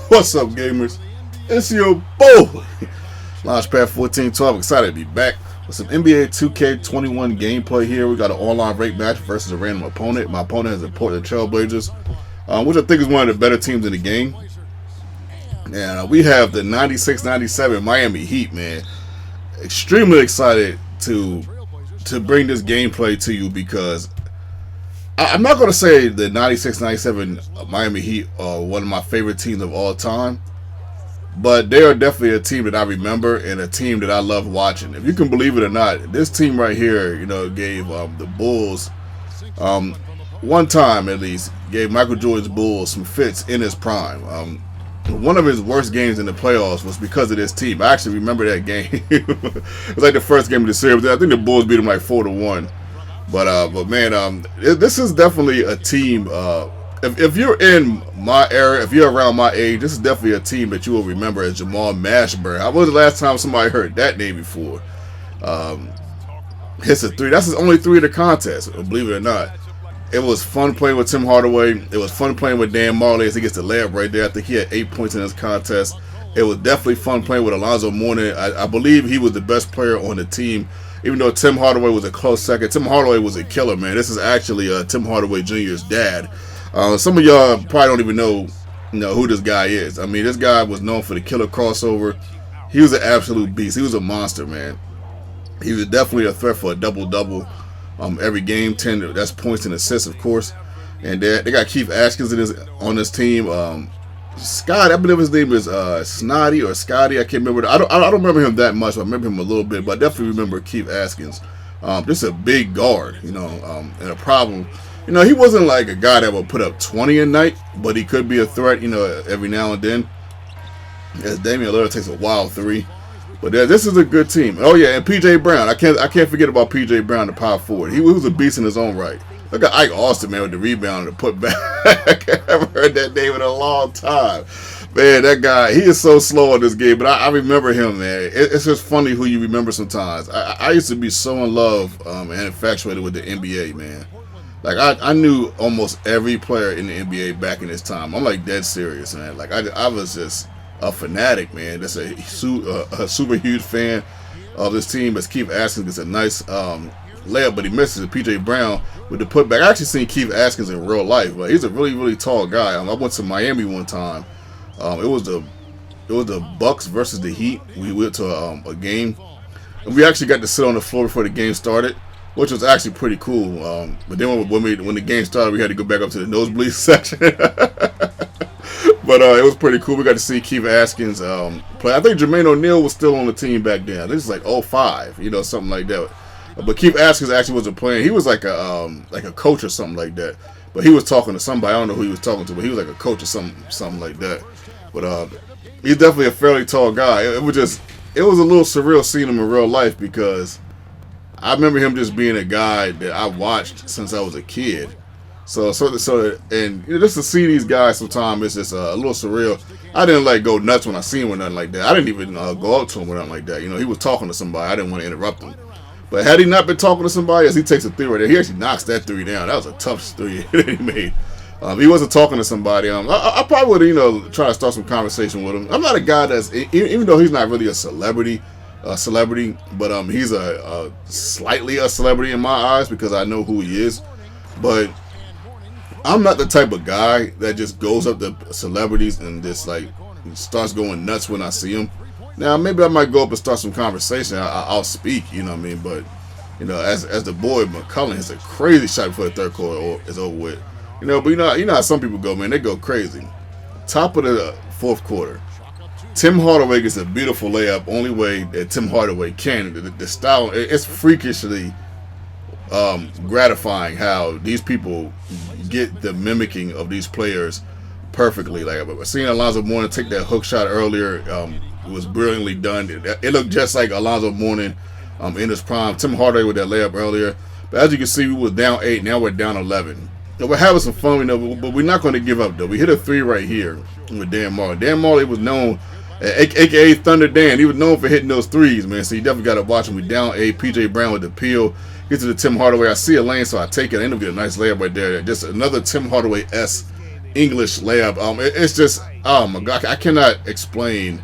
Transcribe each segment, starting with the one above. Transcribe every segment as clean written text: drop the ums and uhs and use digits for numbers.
What's up, gamers? It's your boy, Launchpad 1412. Excited to be back with some NBA 2K21 gameplay here. We got an online rate match versus a random opponent. My opponent is the Portland Trailblazers, which I think is one of the better teams in the game. And we have the 96-97 Miami Heat, man. Extremely excited to bring this gameplay to you because I'm not going to say the 96-97 Miami Heat are one of my favorite teams of all time, but they are definitely a team that I remember and a team that I love watching. If you can believe it or not, this team right here, gave the Bulls, one time at least, gave Michael Jordan's Bulls some fits in his prime. One of his worst games in the playoffs was because of this team. I actually remember that game. It was like the first game of the series. I think the Bulls beat them like 4-1. But man, this is definitely a team. If you're in my era, if you're around my age, this is definitely a team that you will remember as Jamal Mashburn. How was the last time somebody heard that name before? Hits a three. That's his only three of the contest, believe it or not. It was fun playing with Tim Hardaway. It was fun playing with Dan Marley as he gets the layup right there. I think he had 8 points in this contest. It was definitely fun playing with Alonzo Mourning. I believe he was the best player on the team, even though Tim Hardaway was a close second. Tim Hardaway was a killer, man. This is actually Tim Hardaway Jr.'s dad. Some of y'all probably don't even know who this guy is. I mean, this guy was known for the killer crossover. He was an absolute beast. He was a monster, man. He was definitely a threat for a double-double. Every game, 10, that's points and assists, of course. And they got Keith Askins on this team. Scott, I believe his name is Snotty or Scotty. I can't remember. I don't remember him that much. I remember him a little bit, but I definitely remember Keith Askins. Just a big guard, and a problem. He wasn't like a guy that would put up 20 a night, but he could be a threat, every now and then. As Damian Lillard takes a wild three. But this is a good team. Oh yeah, and PJ Brown. I can't forget about PJ Brown, the power forward. He was a beast in his own right. Look at Ike Austin, man, with the rebound and the putback. I haven't heard that name in a long time. Man, that guy, he is so slow in this game, but I remember him, man. It's just funny who you remember sometimes. I used to be so in love and infatuated with the NBA, man. Like, I knew almost every player in the NBA back in this time. I'm like dead serious, man. Like, I was just a fanatic, man. That's a super huge fan of this team. As Keith Askins gets a nice layup, but he misses it. PJ Brown with the putback. I actually seen Keith Askins in real life, but he's a really, really tall guy. I went to Miami one time. It was the Bucks versus the Heat. We went to a game, and we actually got to sit on the floor before the game started, which was actually pretty cool. But then when the game started, we had to go back up to the nosebleed section. But it was pretty cool. We got to see Keith Askins play. I think Jermaine O'Neal was still on the team back then. I think it's like 05, something like that. But Keith Askins actually wasn't playing. He was like a coach or something like that. But he was talking to somebody. I don't know who he was talking to, but he was like a coach or something like that. But he's definitely a fairly tall guy. It was a little surreal seeing him in real life because I remember him just being a guy that I watched since I was a kid. So and just to see these guys sometimes it's just a little surreal. I didn't go nuts when I seen him or nothing like that. I didn't even go up to him or nothing like that. He was talking to somebody. I didn't want to interrupt him. But had he not been talking to somebody, as he takes a three right there, he actually knocks that three down. That was a tough three that he made. He wasn't talking to somebody. I probably would try to start some conversation with him. I'm not a guy that's, even though he's not really a celebrity, but he's a slightly a celebrity in my eyes because I know who he is. But I'm not the type of guy that just goes up to celebrities and just starts going nuts when I see them. Now maybe I might go up and start some conversation. I'll speak, what I mean. But as the boy McCullough hits a crazy shot before the third quarter is over with. But you know how some people go, man. They go crazy. Top of the fourth quarter, Tim Hardaway gets a beautiful layup. Only way that Tim Hardaway can. The style, it's freakishly gratifying how these people get the mimicking of these players perfectly. Like seeing Alonzo Mourning take that hook shot earlier, it was brilliantly done. It looked just like Alonzo Mourning in his prime. Tim Hardaway with that layup earlier. But as you can see, we was down 8. Now we're down 11. We're having some fun, but we're not going to give up though. We hit a three right here with Dan Marley. Dan Marley was known, aka Thunder Dan. He was known for hitting those threes, man. So you definitely got to watch him. We down 8. PJ Brown with the peel. Get to the Tim Hardaway. I see a lane, so I take it. I end up getting a nice layup right there. Just another Tim Hardaway-esque English layup. It's just, oh my God, I cannot explain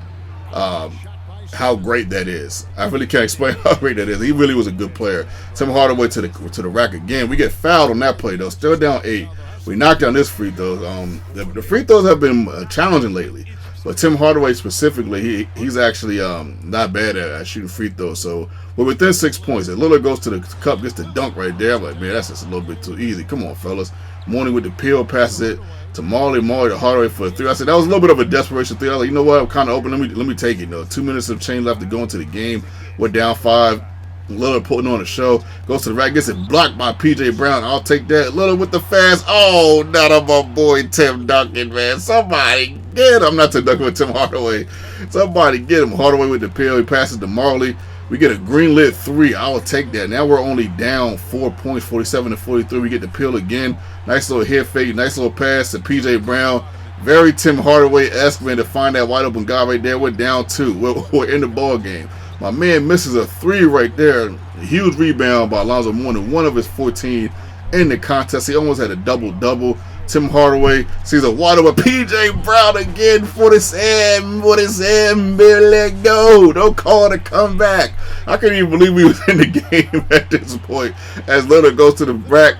how great that is. I really can't explain how great that is. He really was a good player. Tim Hardaway to the rack again. We get fouled on that play though. Still down 8. We knocked down this free throw. The free throws have been challenging lately, but Tim Hardaway specifically, he's actually not bad at shooting free throws. So we're within 6 points. And Lillard goes to the cup, gets the dunk right there. I'm like, man, that's just a little bit too easy. Come on, fellas. Mooney with the peel, passes it to Marley to Hardaway for a 3. I said that was a little bit of a desperation 3. I was like, you know what? I'm kind of open. Let me take it. 2 minutes of change left to go into the game. We're down 5. Lillard putting on a show. Goes to the rack, gets it blocked by P.J. Brown. I'll take that. Lillard with the fast. Oh, not on my boy Tim Duncan, man. Somebody get him. Not Tim Duncan, with Tim Hardaway. Somebody get him. Hardaway with the peel. He passes to Marley. We get a green lit 3. I will take that. Now we're only down 4 points, 47-43. We get the peel again. Nice little head fake. Nice little pass to P.J. Brown. Very Tim Hardaway-esque, man, to find that wide open guy right there. We're down 2. We're in the ball game. My man misses a 3 right there. A huge rebound by Alonzo Mourning. One of his 14 in the contest. He almost had a double-double. Tim Hardaway sees a wide open P.J. Brown again for the Sam. Billy, go. Don't call it a comeback. I couldn't even believe we was in the game at this point. As Lillard goes to the rack.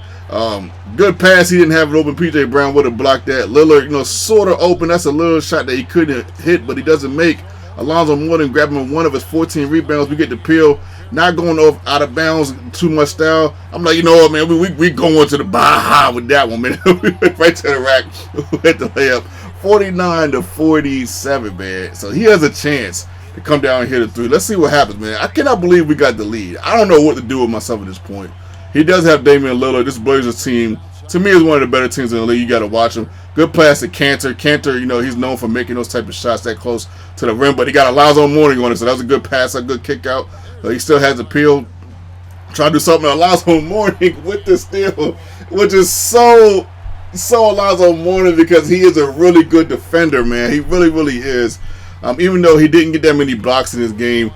Good pass. He didn't have it open. P.J. Brown would have blocked that. Lillard, sort of open. That's a little shot that he couldn't hit, but he doesn't make. Alonzo Mourning grabbing one of his 14 rebounds. We get the peel. Not going out of bounds too much style. I'm like, you know what, man? We going to the Baja with that one, man. Right to the rack. Hit the layup. 49-47, man. So he has a chance to come down and hit a 3. Let's see what happens, man. I cannot believe we got the lead. I don't know what to do with myself at this point. He does have Damian Lillard. This Blazers team, to me, is one of the better teams in the league. You got to watch him. Good pass to Cantor. Cantor, he's known for making those type of shots that close to the rim, but he got Alonzo Mourning on it, so that was a good pass, a good kick out. He still has the peel. Trying to do something to Alonzo Mourning with the steal, which is so Alonzo Mourning because he is a really good defender, man. He really, really is. Even though he didn't get that many blocks in his game,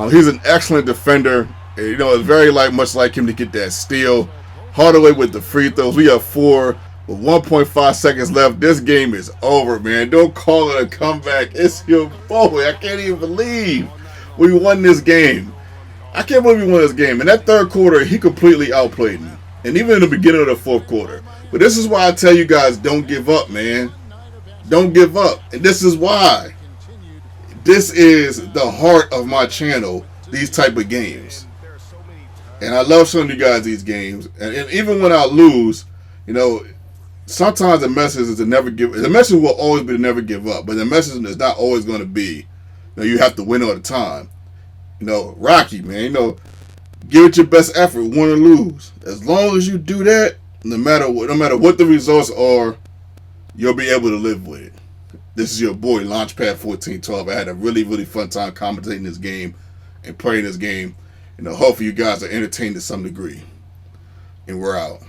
he's an excellent defender. It's very much like him to get that steal. Hardaway with the free throws. We have 4 with 1.5 seconds left. This game is over, man. Don't call it a comeback. It's your boy. I can't even believe we won this game. I can't believe we won this game. In that third quarter, he completely outplayed me. And even in the beginning of the fourth quarter. But this is why I tell you guys, don't give up, man. Don't give up. And this is why. This is the heart of my channel, these type of games. And I love showing you guys these games. And even when I lose, sometimes the message is to never give. The message will always be to never give up. But the message is not always going to be, you have to win all the time. Rocky, man, give it your best effort, win or lose. As long as you do that, no matter what the results are, you'll be able to live with it. This is your boy, Launchpad 1412. I had a really, really fun time commentating this game and playing this game. Hopefully you guys are entertained to some degree. And we're out.